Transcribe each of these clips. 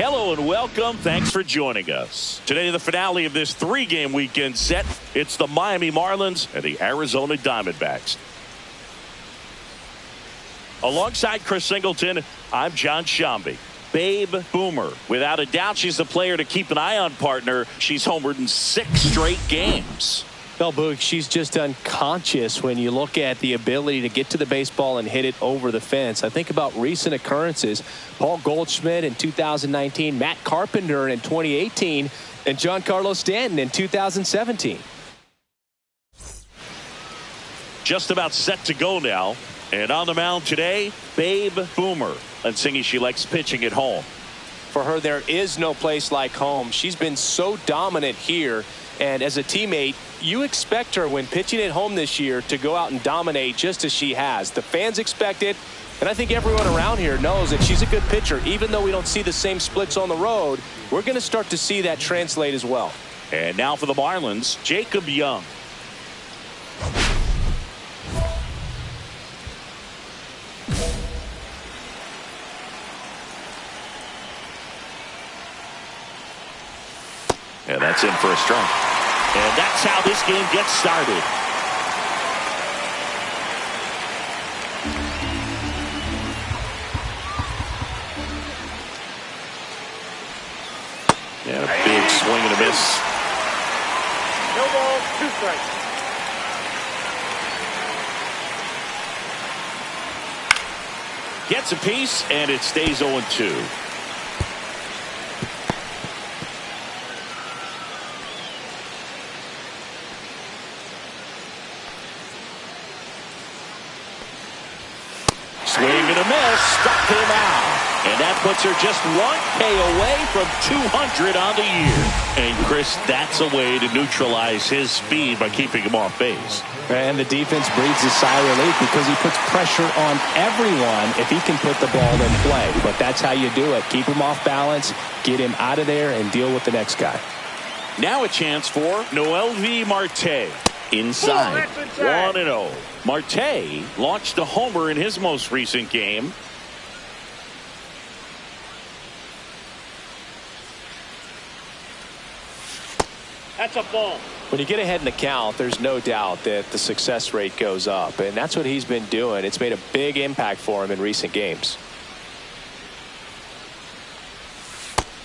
Hello and welcome. Thanks for joining us. Today, the finale of this three-game weekend set. It's the Miami Marlins and the Arizona Diamondbacks. Alongside Chris Singleton, I'm John Shambi. Babe Boomer. Without a doubt, she's the player to keep an eye on, partner. She's homered in 6 straight games. Well, Boog, she's just unconscious when you look at the ability to get to the baseball and hit it over the fence. I think about recent occurrences. Paul Goldschmidt in 2019, Matt Carpenter in 2018, and Giancarlo Stanton in 2017. Just about set to go now. And on the mound today, Babe Boomer. And singing she likes pitching at home. For her, there is no place like home. She's been so dominant here. And as a teammate, you expect her when pitching at home this year to go out and dominate just as she has. The fans expect it. And I think everyone around here knows that she's a good pitcher. Even though we don't see the same splits on the road, we're going to start to see that translate as well. And now for the Marlins, Jacob Young. And that's in for a strike. And that's how this game gets started. And a big swing and a miss. No ball, 2 strikes. Gets a piece, and it stays 0-2. Swing and a miss, struck him out. And that puts her just 1K away from 200 on the year. And Chris, that's a way to neutralize his speed by keeping him off base. And the defense breathes a sigh of relief because he puts pressure on everyone if he can put the ball in play. But that's how you do it. Keep him off balance, get him out of there, and deal with the next guy. Now a chance for Noelvi Marte. Inside, 1-0. Marte launched a homer in his most recent game. That's a ball. When you get ahead in the count, there's no doubt that the success rate goes up, and that's what he's been doing. It's made a big impact for him in recent games.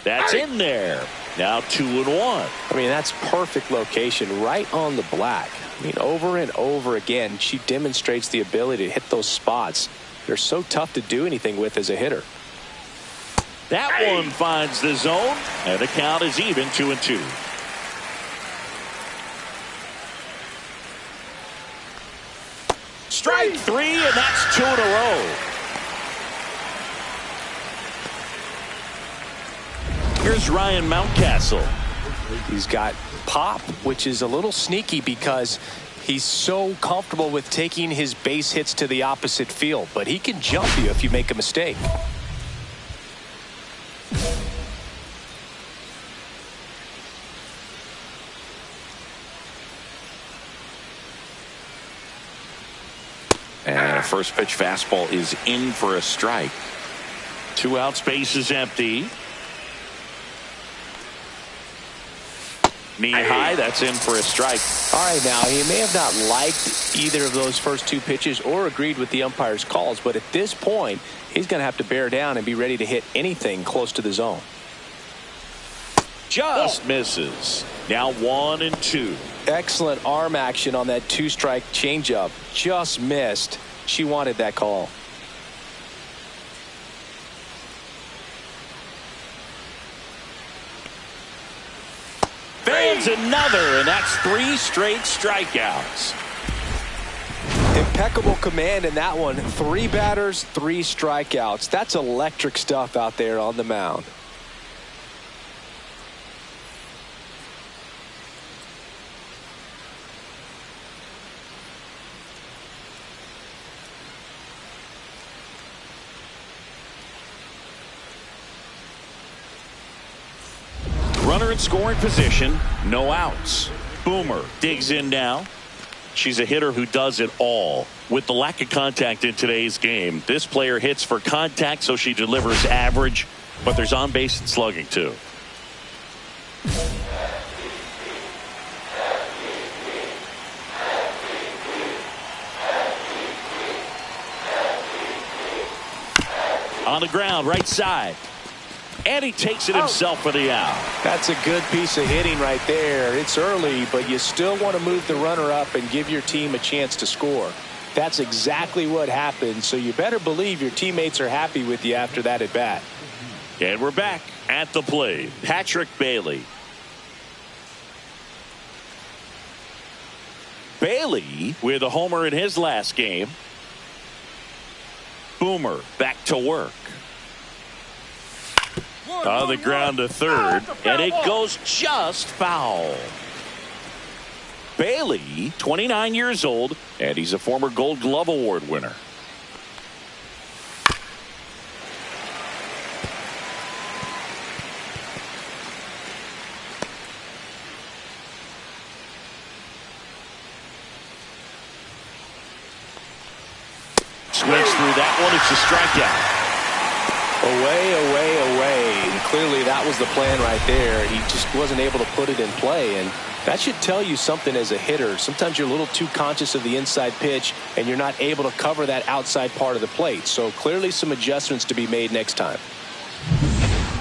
That's in there. Now 2-1. I mean, that's perfect location right on the black. I mean, over and over again, she demonstrates the ability to hit those spots. They're so tough to do anything with as a hitter. That one finds the zone, and the count is even 2-2. Strike 3, and that's 2 in a row. Here's Ryan Mountcastle. He's got pop, which is a little sneaky because he's so comfortable with taking his base hits to the opposite field, but he can jump you if you make a mistake. And a first pitch fastball is in for a strike. 2 out, space is empty. Knee high, that's in for a strike. All right, now, he may have not liked either of those first 2 pitches or agreed with the umpire's calls, but at this point, he's going to have to bear down and be ready to hit anything close to the zone. Just misses. Now 1-2. Excellent arm action on that 2-strike changeup. Just missed. She wanted that call. Fans another, and that's 3 straight strikeouts. Impeccable command in that one. 3 batters, 3 strikeouts. That's electric stuff out there on the mound. Runner in scoring position, no outs. Boomer digs in now. She's a hitter who does it all. With the lack of contact in today's game, this player hits for contact, so she delivers average. But there's on base and slugging too. On the ground, right side. And he takes it himself for the out. That's a good piece of hitting right there. It's early, but you still want to move the runner up and give your team a chance to score. That's exactly what happened, so you better believe your teammates are happy with you after that at bat. And we're back at the plate. Patrick Bailey. Bailey with a homer in his last game. Boomer back to work. On the ground to third, and it goes just foul. Bailey, 29 years old, and he's a former Gold Glove Award winner. Swings through that one. It's a strikeout. Away, away, away. And clearly that was the plan right there. He just wasn't able to put it in play, and that should tell you something as a hitter. Sometimes you're a little too conscious of the inside pitch, and you're not able to cover that outside part of the plate. So clearly some adjustments to be made next time.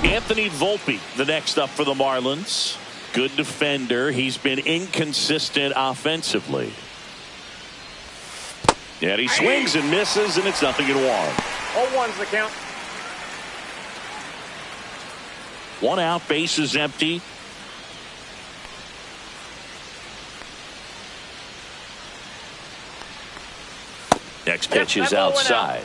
Anthony Volpe, the next up for the Marlins. Good defender. He's been inconsistent offensively. And he swings and misses, and it's 0-1. 0-1's the count. One out, base is empty. Next pitch is outside.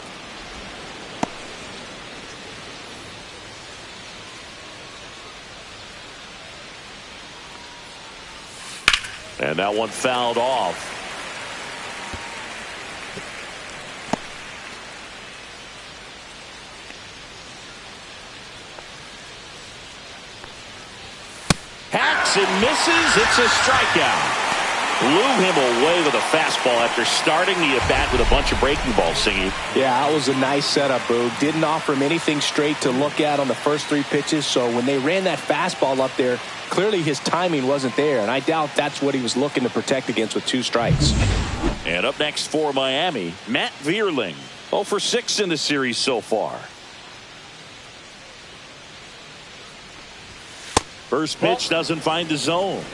And that one fouled off. Hacks and misses. It's a strikeout. Blew him away with a fastball after starting the at-bat with a bunch of breaking balls singing. Yeah, that was a nice setup, Boog. Didn't offer him anything straight to look at on the first 3 pitches, so when they ran that fastball up there, clearly his timing wasn't there, and I doubt that's what he was looking to protect against with 2 strikes. And up next for Miami, Matt Vierling. 0 for 6 in the series so far. First pitch doesn't find the zone.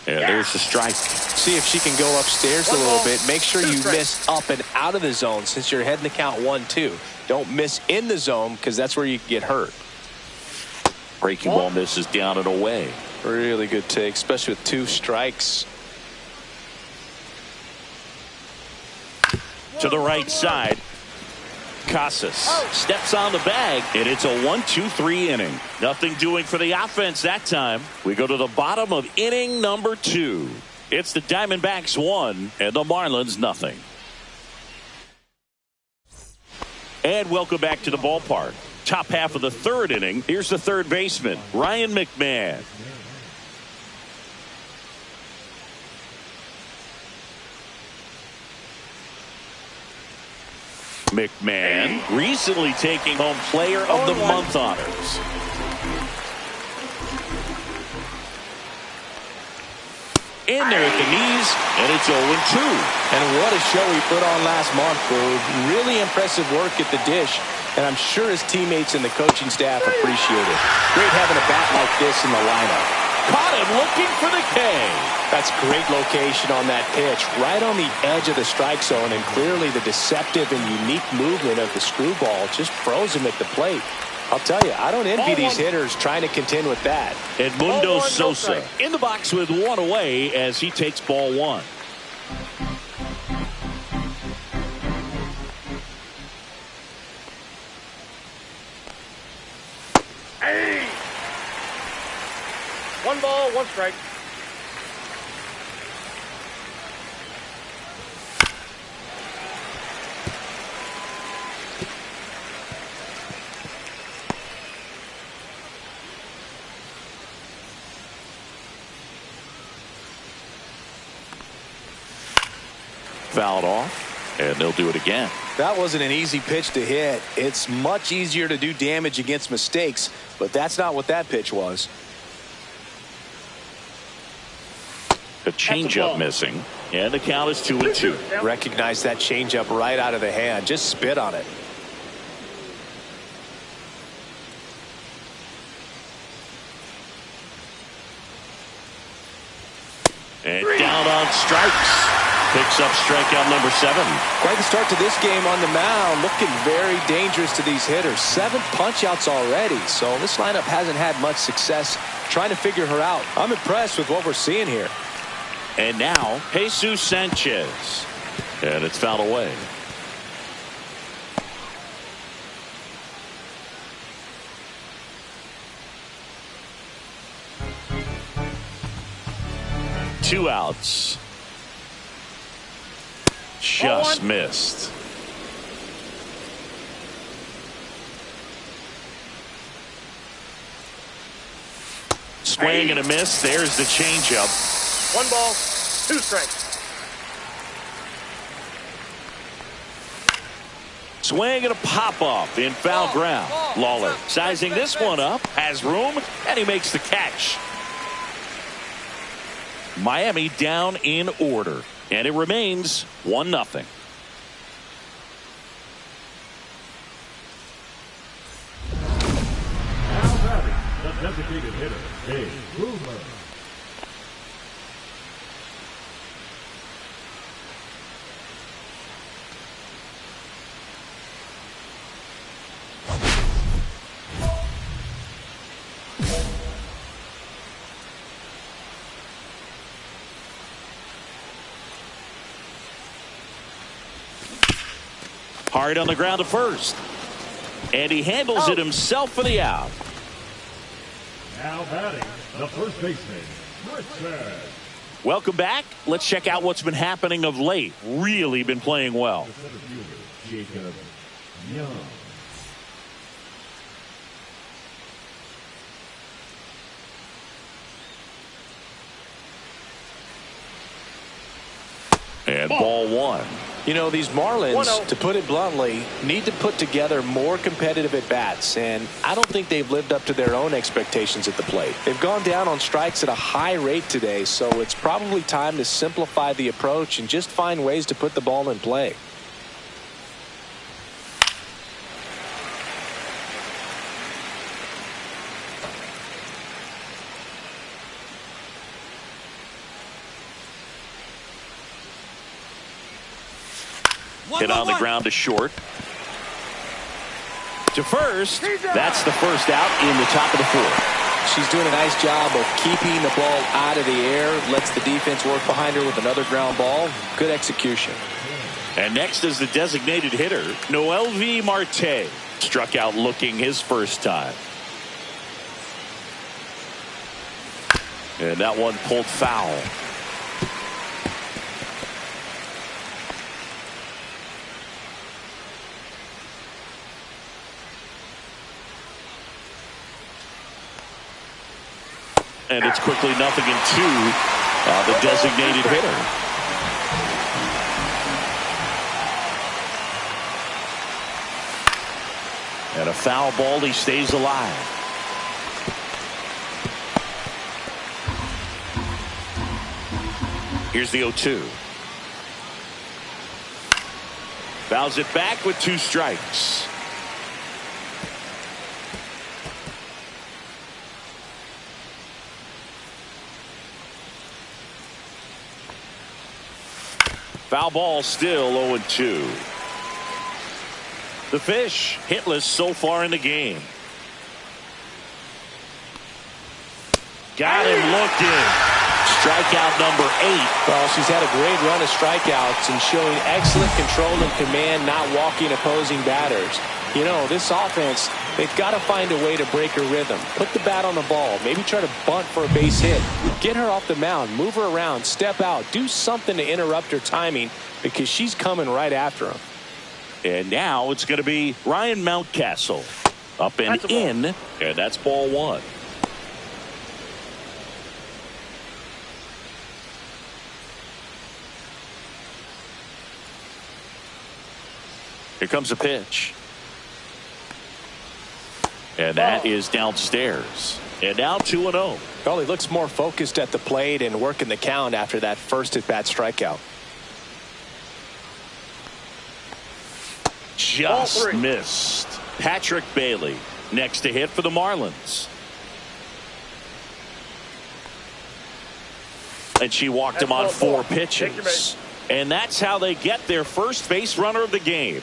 And there's the strike. See if she can go upstairs a little bit. Make sure you miss up and out of the zone since you're heading the count 1-2. Don't miss in the zone because that's where you get hurt. Breaking ball misses down and away. Really good take, especially with 2 strikes. To the right side. Casas steps on the bag, and it's a 1-2-3 inning. Nothing doing for the offense that time. We go to the bottom of inning number 2. It's the Diamondbacks 1 and the Marlins nothing. And welcome back to the ballpark. Top half of the 3rd inning. Here's the 3rd baseman, Ryan McMahon. McMahon recently taking home Player of the Month honors. In there at the knees, and it's 0-2. And what a show he put on last month, Boo. Really impressive work at the dish, and I'm sure his teammates and the coaching staff appreciate it. Great having a bat like this in the lineup. Caught him looking for the K. That's great location on that pitch, right on the edge of the strike zone, and clearly the deceptive and unique movement of the screwball just froze him at the plate. I'll tell you, I don't envy these hitters trying to contend with that. Edmundo Sosa in the box with 1 away as he takes ball 1. Hey! 1 ball, 1 strike. Fouled off, and they'll do it again. That wasn't an easy pitch to hit. It's much easier to do damage against mistakes, but that's not what that pitch was. A changeup missing, and the count is 2-2. Recognize that changeup right out of the hand. Just spit on it. And down on strikes. Picks up strikeout number 7. Quite the start to this game on the mound. Looking very dangerous to these hitters. 7 punch-outs already. So this lineup hasn't had much success trying to figure her out. I'm impressed with what we're seeing here. And now, Jesus Sanchez. And it's fouled away. Two outs. Just missed. Swing and a miss. There's the changeup. 1 ball, 2 strikes. Swing and a pop-up in foul ground. Lawler sizing this one up. Has room, and he makes the catch. Miami down in order. And it remains 1-0. Now batting, the designated hitter, Dave Boomer. Hard on the ground to first. And he handles it himself for the out. Now batting, the first baseman, Richard. Welcome back. Let's check out what's been happening of late. Really been playing well. The center fielder, Jacob Young. And ball 1. You know, these Marlins, to put it bluntly, need to put together more competitive at-bats, and I don't think they've lived up to their own expectations at the plate. They've gone down on strikes at a high rate today, so it's probably time to simplify the approach and just find ways to put the ball in play. Hit on the ground to short. To first. That's the first out in the top of the 4th. She's doing a nice job of keeping the ball out of the air. Lets the defense work behind her with another ground ball. Good execution. And next is the designated hitter, Noelvi Marte. Struck out looking his first time. And that one pulled foul. And it's quickly 0-2 the designated hitter. And a foul ball, he stays alive. Here's the 0-2. Fouls it back with 2 strikes. Foul ball, still 0-2. The Fish hitless so far in the game. Got him looking. Strikeout number 8. Well, she's had a great run of strikeouts and showing excellent control and command, not walking opposing batters. You know, this offense, they've got to find a way to break her rhythm. Put the bat on the ball. Maybe try to bunt for a base hit. Get her off the mound. Move her around. Step out. Do something to interrupt her timing because she's coming right after him. And now it's going to be Ryan Mountcastle. Up and in, and that's ball one. Here comes a pitch. And that is downstairs. And now 2-0. Well, he looks more focused at the plate and working the count after that first at-bat strikeout. Just missed. Patrick Bailey next to hit for the Marlins. And she walked him on 4 pitches. And that's how they get their first base runner of the game.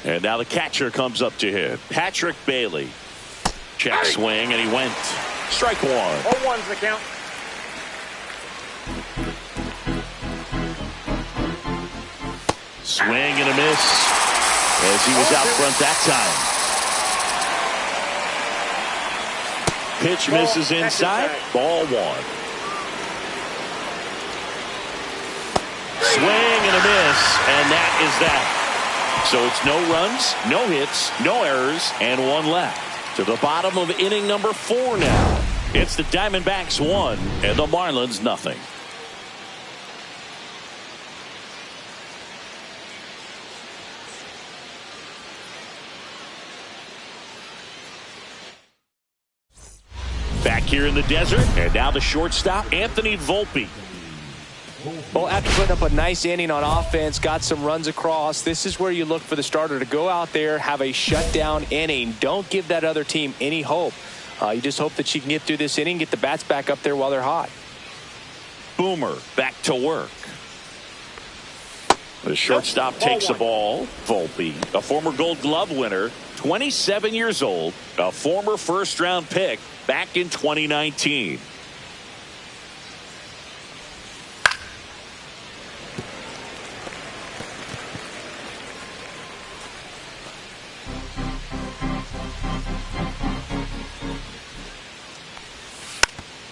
And now the catcher comes up to hit. Patrick Bailey. Check swing, and he went. Strike one. 0-1's the count. Swing and a miss as he was out front that time. Pitch misses inside. Ball one. Swing and a miss, and that is that. So it's no runs, no hits, no errors, and 1 left. To the bottom of inning number 4 now. It's the Diamondbacks 1 and the Marlins nothing. Back here in the desert, and now the shortstop, Anthony Volpe. Well, after putting up a nice inning on offense, got some runs across, this is where you look for the starter to go out there, have a shutdown inning. Don't give that other team any hope. You just hope that she can get through this inning, get the bats back up there while they're hot. Boomer back to work. The shortstop takes the ball. Volpe, a former Gold Glove winner, 27 years old, a former first-round pick back in 2019.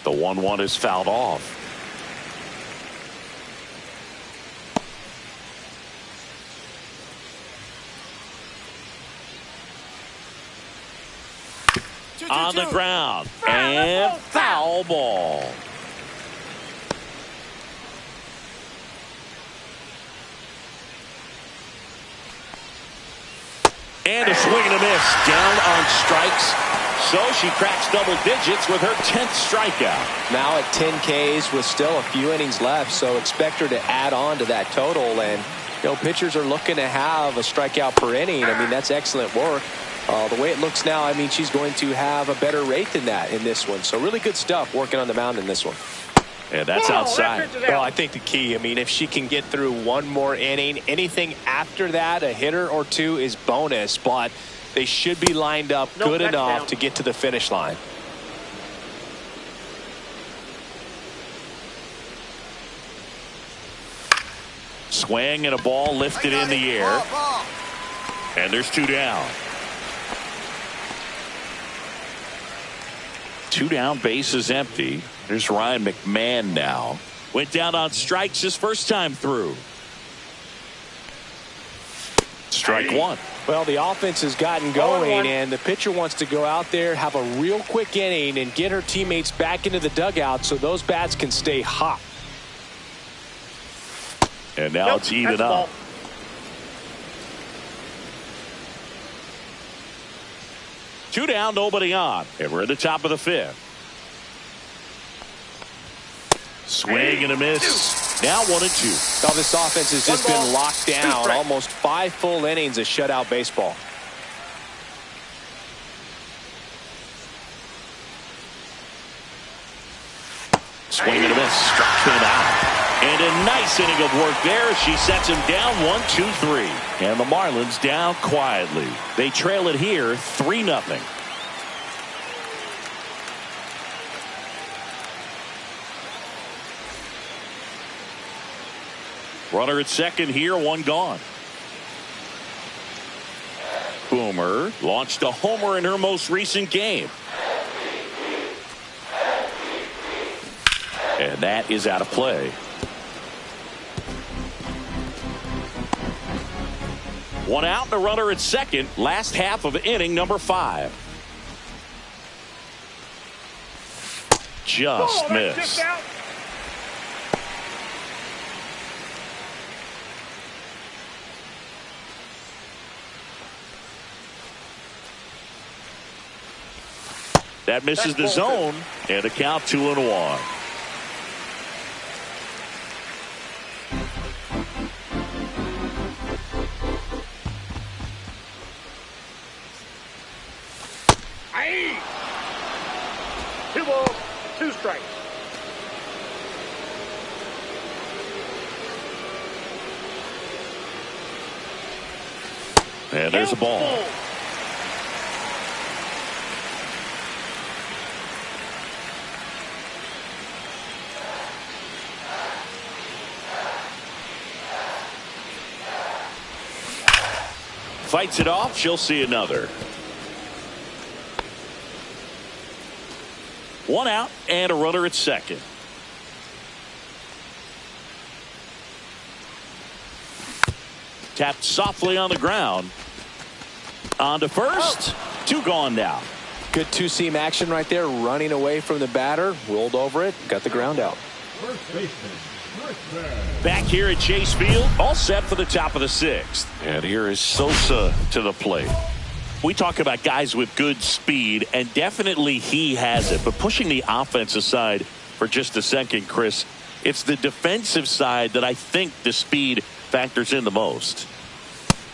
The 1-1 is fouled off. On the ground, and foul ball. And a swing and a miss, down on strikes. So she cracks double digits with her 10th strikeout. Now at 10 Ks with still a few innings left, so expect her to add on to that total. And, you know, pitchers are looking to have a strikeout per inning. I mean, that's excellent work. The way it looks now, I mean, she's going to have a better rate than that in this one. So really good stuff working on the mound in this one. And that's outside. Well, I think the key, I mean, if she can get through one more inning, anything after that, a hitter or two is bonus. But they should be lined up good enough to get to the finish line. Swing and a ball lifted in the air. And there's 2 down. 2 down, base is empty. There's Ryan McMahon now. Went down on strikes his first time through. Strike one. Well, the offense has gotten going, and the pitcher wants to go out there, have a real quick inning, and get her teammates back into the dugout so those bats can stay hot. And now it's even up. 2 down, nobody on. And we're at the top of the 5th. Swing and a miss. Now 1-2. Now this offense has just been locked down. Almost 5 full innings of shutout baseball. Swing and a miss. Struck him out. And a nice inning of work there. She sets him down 1-2-3. And the Marlins down quietly. They trail it here 3-0. Runner at second here, 1 gone. Boomer launched a homer in her most recent game. And that is out of play. One out and a runner at second. Last half of inning number 5. Just missed. Just out. That misses the zone, and a count 2-1. Aye. 2 balls, 2 strikes. And there's a ball. Fights it off. She'll see another. 1 out and a runner at second. Tapped softly on the ground. On to first. 2 gone now. Good two-seam action right there, running away from the batter, rolled over it, got the ground out. First baseman, Back here at Chase Field, all set for the top of the 6th. And here is Sosa to the plate. We talk about guys with good speed, and definitely he has it. But pushing the offense aside for just a second, Chris, it's the defensive side that I think the speed factors in the most.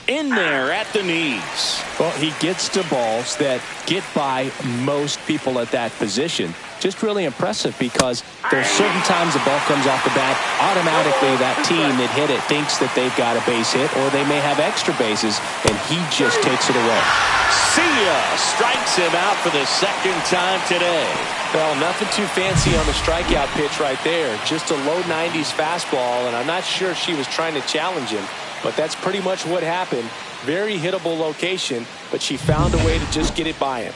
In there at the knees. Well, he gets to balls that get by most people at that position. Just really impressive because there's certain times the ball comes off the bat, automatically that team that hit it thinks that they've got a base hit or they may have extra bases, and he just takes it away. See ya! Strikes him out for the 2nd time today. Well, nothing too fancy on the strikeout pitch right there. Just a low 90s fastball, and I'm not sure she was trying to challenge him, but that's pretty much what happened. Very hittable location, but she found a way to just get it by him.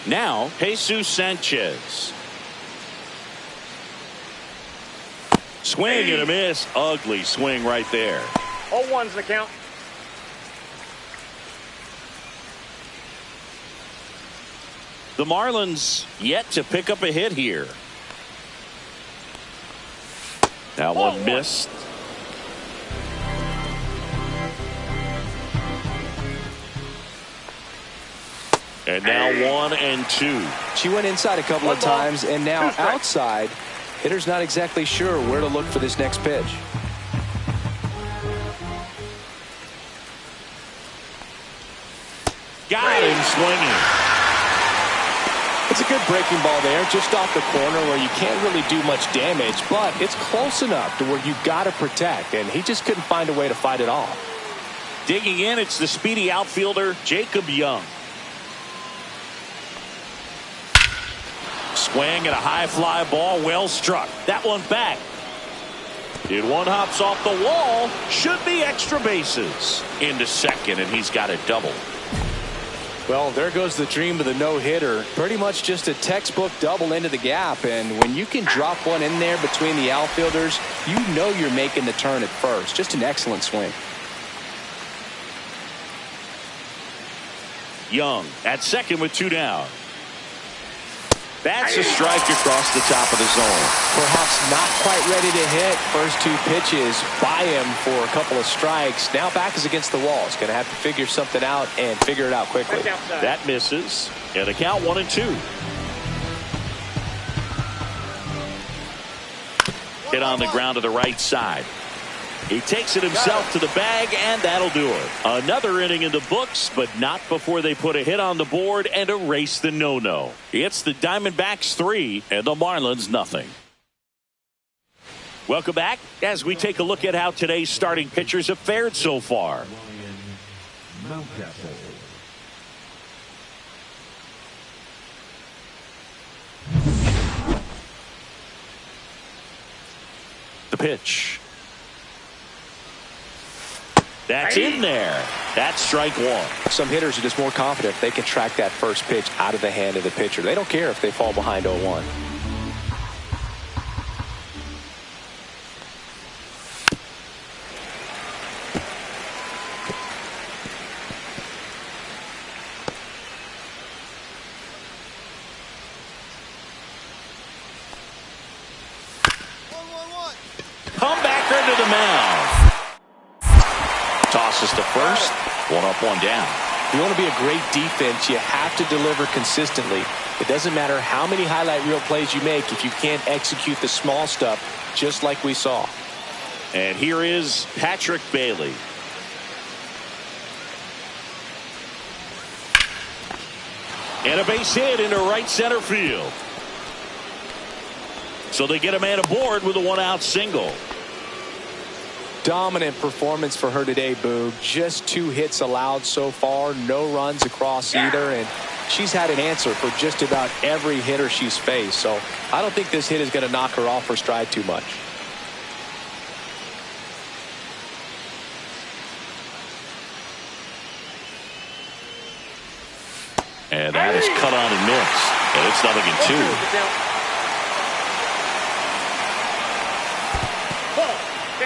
Now, Jesus Sanchez. Swing and a miss. Ugly swing right there. 0-1's the count. The Marlins yet to pick up a hit here. That one missed. And now 1-2. She went inside a couple of times, and now outside. Hitter's not exactly sure where to look for this next pitch. Got him swinging. It's a good breaking ball there, just off the corner where you can't really do much damage, but it's close enough to where you've got to protect, and he just couldn't find a way to fight it off. Digging in, it's the speedy outfielder, Jacob Young. Swing and a high fly ball, well struck. That one back. And one hops off the wall. Should be extra bases. Into second, and he's got a double. Well, there goes the dream of the no-hitter. Pretty much just a textbook double into the gap, and when you can drop one in there between the outfielders, you know you're making the turn at first. Just an excellent swing. Young at second with 2 down. That's a strike across the top of the zone. Perhaps not quite ready to hit. First 2 pitches by him for a couple of strikes. Now back is against the wall. He's going to have to figure something out and figure it out quickly. That misses. And a count 1-2. Hit on the ground to the right side. He takes it himself to the bag, and that'll do it. Another inning in the books, but not before they put a hit on the board and erase the no-no. It's the Diamondbacks 3 and the Marlins nothing. Welcome back as we take a look at how today's starting pitchers have fared so far. The pitch. That's in there. That's strike one. Some hitters are just more confident if they can track that first pitch out of the hand of the pitcher. They don't care if they fall behind 0-1. Comebacker to the mound. Tosses to first. One up, one down. If you want to be a great defense, you have to deliver consistently. It doesn't matter how many highlight reel plays you make if you can't execute the small stuff, just like we saw. And here is Patrick Bailey. And a base hit into right center field. So they get a man aboard with a one-out single. Dominant performance for her today, Boog. Just 2 hits allowed so far, no runs across either, and she's had an answer for just about every hitter she's faced. So I don't think this hit is going to knock her off her stride too much. And that is cut on and missed. And it's 0-2.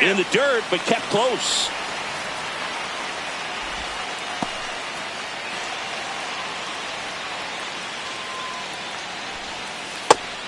In the dirt, but kept close.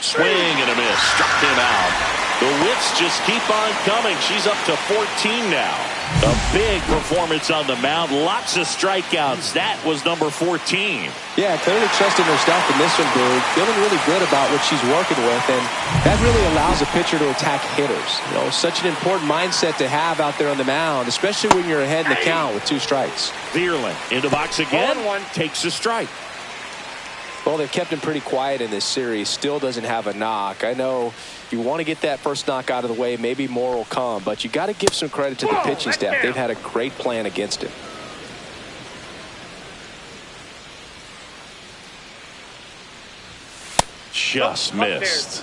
Swing and a miss. Struck him out. The whiffs just keep on coming. She's up to 14 now. A big performance on the mound. Lots of strikeouts. That was number 14. Yeah, clearly trusting her stuff in this one, Boog. Feeling really good about what she's working with, and that really allows a pitcher to attack hitters. You know, such an important mindset to have out there on the mound, especially when you're ahead in the count with 2 strikes. Vierling in the box again. Takes a strike. Well, they've kept him pretty quiet in this series. Still doesn't have a knock. I know you want to get that first knock out of the way. Maybe more will come, but you got to give some credit to the pitching staff. They've had a great plan against him. Just missed.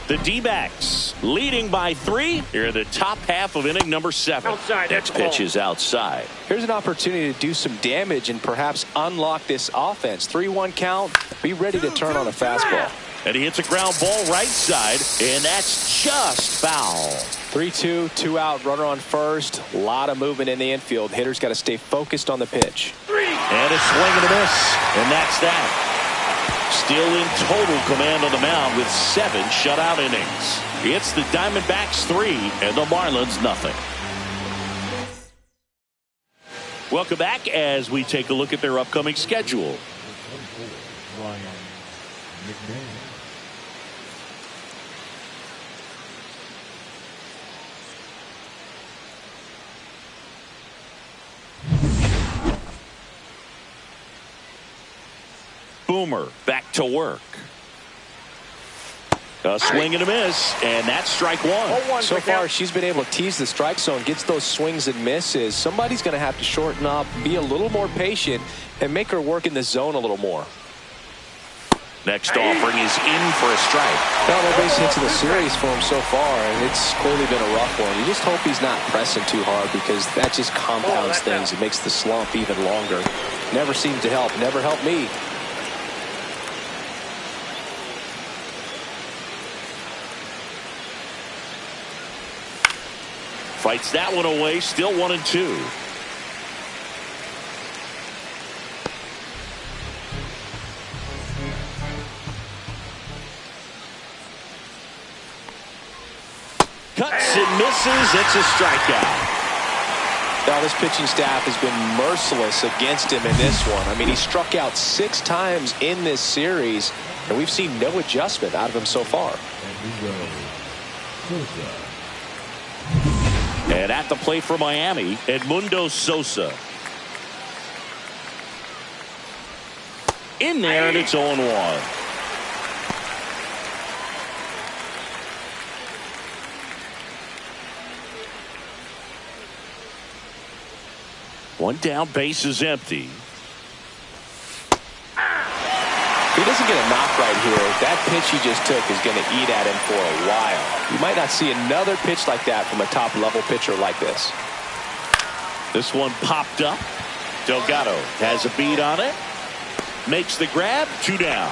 The D-backs leading by 3 here in the top half of inning number 7. Next pitch is outside. Here's an opportunity to do some damage and perhaps unlock this offense. 3-1 count. Be ready to turn on a fastball. And he hits a ground ball right side, and that's just foul. 3-2, 2 out, runner on first. A lot of movement in the infield. Hitters got to stay focused on the pitch. And a swing and a miss, and that's that. Still in total command on the mound with 7 shutout innings. It's the Diamondbacks 3 and the Marlins nothing. Welcome back as we take a look at their upcoming schedule. Boomer back to work. A swing and a miss, and that's strike 1. So far, she's been able to tease the strike zone, gets those swings and misses. Somebody's going to have to shorten up, be a little more patient, and make her work in the zone a little more. Next offering is in for a strike. Well, no base hits in the series for him so far, and it's clearly been a rough one. You just hope he's not pressing too hard because that just compounds things. It makes the slump even longer. Never seemed to help. Never helped me. Fights that one away, still 1-2. Cuts and misses. It's a strikeout. Now, this pitching staff has been merciless against him in this one. I mean, he struck out 6 times in this series, and we've seen no adjustment out of him so far. And at the plate for Miami, Edmundo Sosa. In there, and it's 0-1. One down, base is empty. If he doesn't get a knock right here, that pitch he just took is going to eat at him for a while. You might not see another pitch like that from a top-level pitcher like this. This one popped up. Delgado has a beat on it. Makes the grab. 2 down.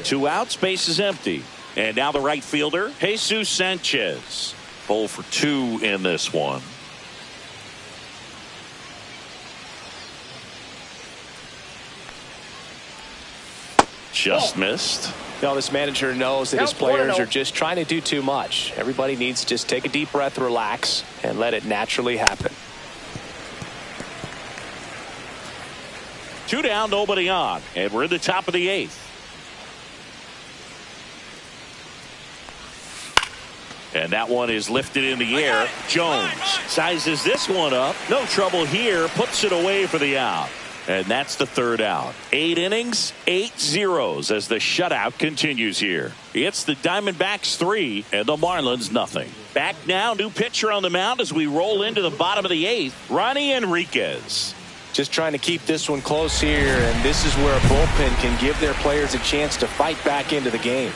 Two outs, base is empty. And now the right fielder, Jesus Sanchez. 0 for 2 in this one. Just missed. You know, this manager knows that his players are just trying to do too much. Everybody needs to just take a deep breath, relax, and let it naturally happen. 2 down, nobody on. And we're in the top of the 8th. And that one is lifted in the air. Jones sizes this one up. No trouble here. Puts it away for the out. And that's the 3rd out. 8 innings, 8 zeros as the shutout continues here. It's the Diamondbacks 3 and the Marlins nothing. Back now, new pitcher on the mound as we roll into the bottom of the 8th. Ronnie Enriquez. Just trying to keep this one close here, and this is where a bullpen can give their players a chance to fight back into the game.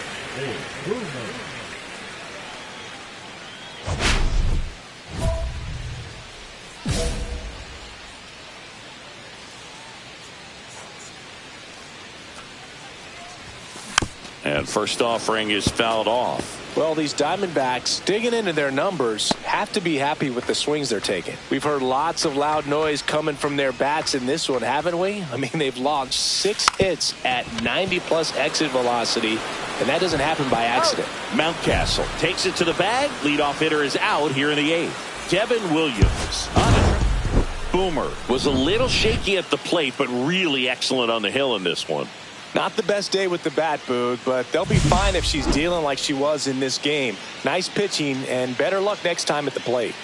And first offering is fouled off. Well, these Diamondbacks, digging into their numbers, have to be happy with the swings they're taking. We've heard lots of loud noise coming from their bats in this one, haven't we? I mean, they've launched 6 hits at 90+ exit velocity, and that doesn't happen by accident. Mountcastle takes it to the bag. Leadoff hitter is out here in the 8th. Devin Williams. Boomer was a little shaky at the plate, but really excellent on the hill in this one. Not the best day with the bat, Boog, but they'll be fine if she's dealing like she was in this game. Nice pitching and better luck next time at the plate.